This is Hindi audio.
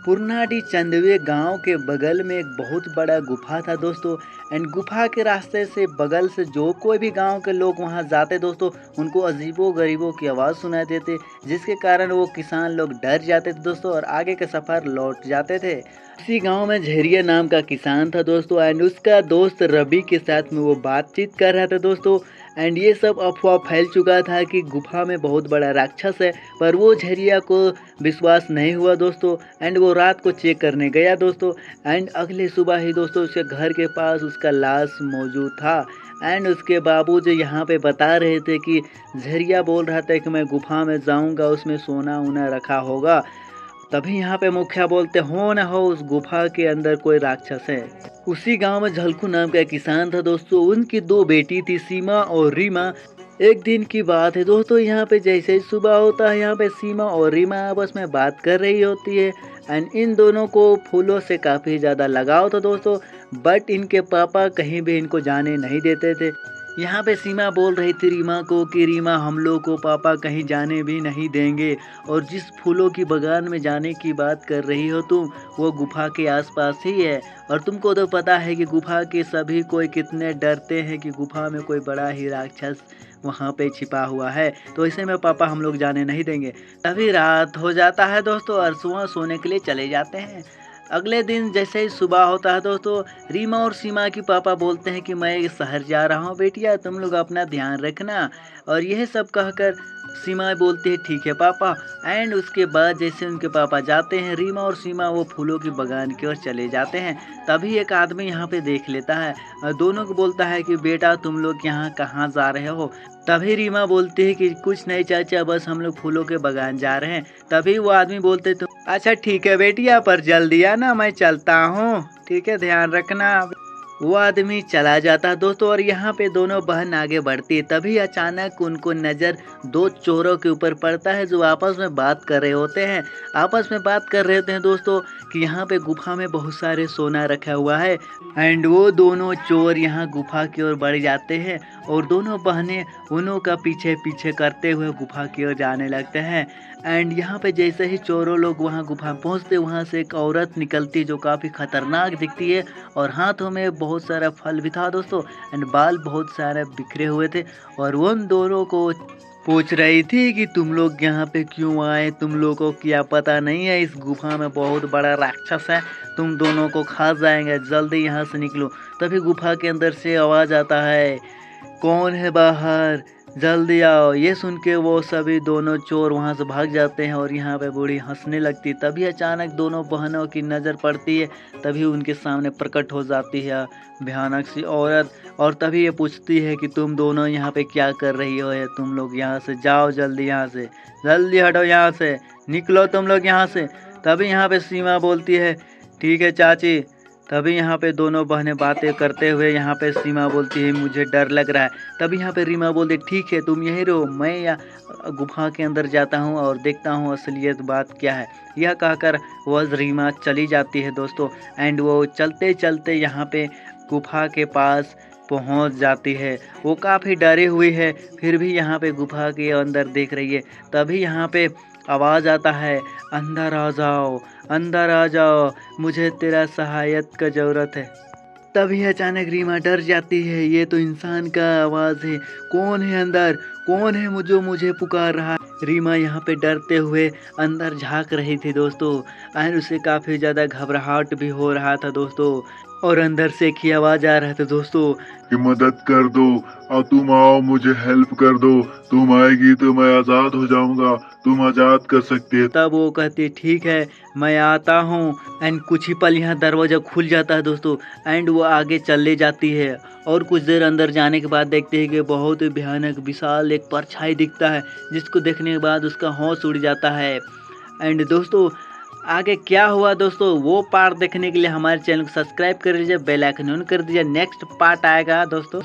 पुरनाडी चंदवे गांव के बगल में एक बहुत बड़ा गुफा था दोस्तों। एंड गुफा के रास्ते से बगल से जो कोई भी गांव के लोग वहां जाते दोस्तों, उनको अजीबो गरीबों की आवाज़ सुनाई देते, जिसके कारण वो किसान लोग डर जाते थे दोस्तों और आगे के सफ़र लौट जाते थे। इसी गांव में झेरिया नाम का किसान था दोस्तों। एंड उसका दोस्त रवि के साथ में वो बातचीत कर रहा था दोस्तों। एंड ये सब अफवाह फैल चुका था कि गुफा में बहुत बड़ा राक्षस है, पर वो झरिया को विश्वास नहीं हुआ दोस्तों। एंड वो रात को चेक करने गया दोस्तों। एंड अगले सुबह ही दोस्तों उसके घर के पास उसका लाश मौजूद था। एंड उसके बाबूजी यहाँ पे बता रहे थे कि झरिया बोल रहा था कि मैं गुफा में जाऊँगा, उसमें सोना वोना रखा होगा। तभी यहाँ पे मुखिया बोलते हो न हो उस गुफा के अंदर कोई राक्षस है। उसी गांव में झलकू नाम का किसान था दोस्तों। उनकी दो बेटी थी, सीमा और रीमा। एक दिन की बात है दोस्तों, यहाँ पे जैसे ही सुबह होता है, यहाँ पे सीमा और रीमा आपस में बात कर रही होती है। एंड इन दोनों को फूलों से काफ़ी ज़्यादा लगाव था दोस्तों, बट इनके पापा कहीं भी इनको जाने नहीं देते थे। यहाँ पे सीमा बोल रही थी रीमा को कि रीमा, हम लोग को पापा कहीं जाने भी नहीं देंगे, और जिस फूलों की बगान में जाने की बात कर रही हो तुम, वो गुफा के आसपास ही है। और तुमको तो पता है कि गुफा के सभी कोई कितने डरते हैं कि गुफा में कोई बड़ा ही राक्षस वहाँ पे छिपा हुआ है, तो ऐसे में पापा हम लोग जाने नहीं देंगे। तभी रात हो जाता है दोस्तों और सुबह सोने के लिए चले जाते हैं। अगले दिन जैसे ही सुबह होता है दोस्तों, रीमा और सीमा की पापा बोलते हैं कि मैं शहर जा रहा हूँ बेटिया, तुम लोग अपना ध्यान रखना। और यह सब कहकर सीमा बोलती है ठीक है पापा। एंड उसके बाद जैसे उनके पापा जाते हैं, रीमा और सीमा वो फूलों की बगान की ओर चले जाते हैं। तभी एक आदमी यहाँ पे देख लेता है और दोनों को बोलता है कि बेटा तुम लोग यहाँ कहाँ जा रहे हो। तभी रीमा बोलती है कि कुछ नहीं चाचा, बस हम लोग फूलों के बगान जा रहे हैं। तभी वो आदमी बोलते तुम अच्छा ठीक है बेटिया, पर जल्दी आना, मैं चलता हूँ, ठीक है, ध्यान रखना। वो आदमी चला जाता है दोस्तों और यहाँ पे दोनों बहन आगे बढ़ती है। तभी अचानक उनको नज़र दो चोरों के ऊपर पड़ता है जो आपस में बात कर रहे होते हैं। आपस में बात कर रहे होते हैं दोस्तों कि यहाँ पे गुफा में बहुत सारे सोना रखा हुआ है। एंड वो दोनों चोर यहाँ गुफा की ओर बढ़ जाते हैं और दोनों बहनें उन्हों का पीछे पीछे करते हुए गुफा की ओर जाने लगते हैं। एंड यहाँ पे जैसे ही चोरों लोग वहाँ गुफा पहुँचते, वहाँ से एक औरत निकलती जो काफ़ी खतरनाक दिखती है और हाथों में बहुत सारा फल भी था दोस्तों। एंड बाल बहुत सारे बिखरे हुए थे और वो उन दोनों को पूछ रही थी कि तुम लोग यहाँ पे क्यों आए, तुम लोगों को क्या पता नहीं है इस गुफा में बहुत बड़ा राक्षस है, तुम दोनों को खा जाएंगे, जल्दी यहाँ से निकलो। तभी गुफा के अंदर से आवाज़ आता है, कौन है बाहर, जल्दी आओ। ये सुन के वो सभी दोनों चोर वहाँ से भाग जाते हैं और यहाँ पे बूढ़ी हंसने लगती। तभी अचानक दोनों बहनों की नज़र पड़ती है। तभी उनके सामने प्रकट हो जाती है भयानक सी औरत और तभी ये पूछती है कि तुम दोनों यहाँ पे क्या कर रही हो, है तुम लोग यहाँ से जाओ, जल्दी यहाँ से, जल्दी हटो यहाँ से, निकलो तुम लोग यहाँ से। तभी यहाँ पे सीमा बोलती है ठीक है चाची। तभी यहाँ पे दोनों बहनें बातें करते हुए यहाँ पे सीमा बोलती है मुझे डर लग रहा है। तभी यहाँ पे रीमा बोलती ठीक है तुम यहीं रहो, मैं या गुफा के अंदर जाता हूँ और देखता हूँ असलियत बात क्या है। यह कहकर वह रीमा चली जाती है दोस्तों। एंड वो चलते चलते यहाँ पे गुफा के पास पहुँच जाती है। वो काफ़ी डरी हुई है, फिर भी यहाँ पे गुफा के अंदर देख रही है। तभी यहाँ पे आवाज़ आता है, अंदर आ जाओ, अंदर आ जाओ, मुझे तेरा सहायत का ज़रूरत है। तभी अचानक रीमा डर जाती है, ये तो इंसान का आवाज़ है, कौन है अंदर, कौन है मुझे पुकार रहा है। रीमा यहाँ पे डरते हुए अंदर झांक रही थी दोस्तों। और उसे काफ़ी ज़्यादा घबराहट भी हो रहा था दोस्तों और अंदर से एक ही आवाज़ आ रहा था दोस्तों कि मदद कर दो और तुम आओ, मुझे हेल्प कर दो, तुम आएगी तो मैं आज़ाद हो जाऊंगा, तुम आज़ाद कर सकती है। तब वो कहती ठीक है मैं आता हूँ। एंड कुछ ही पल यहाँ दरवाज़ा खुल जाता है दोस्तों। एंड वो आगे चले जाती है और कुछ देर अंदर जाने के बाद देखते हैं कि बहुत ही भयानक विशाल एक परछाई दिखता है, जिसको देखने के बाद उसका होश उड़ जाता है। एंड दोस्तों आगे क्या हुआ दोस्तों, वो पार्ट देखने के लिए हमारे चैनल को सब्सक्राइब कर लीजिए, बेल आइकन ऑन कर दीजिए। नेक्स्ट पार्ट आएगा दोस्तों।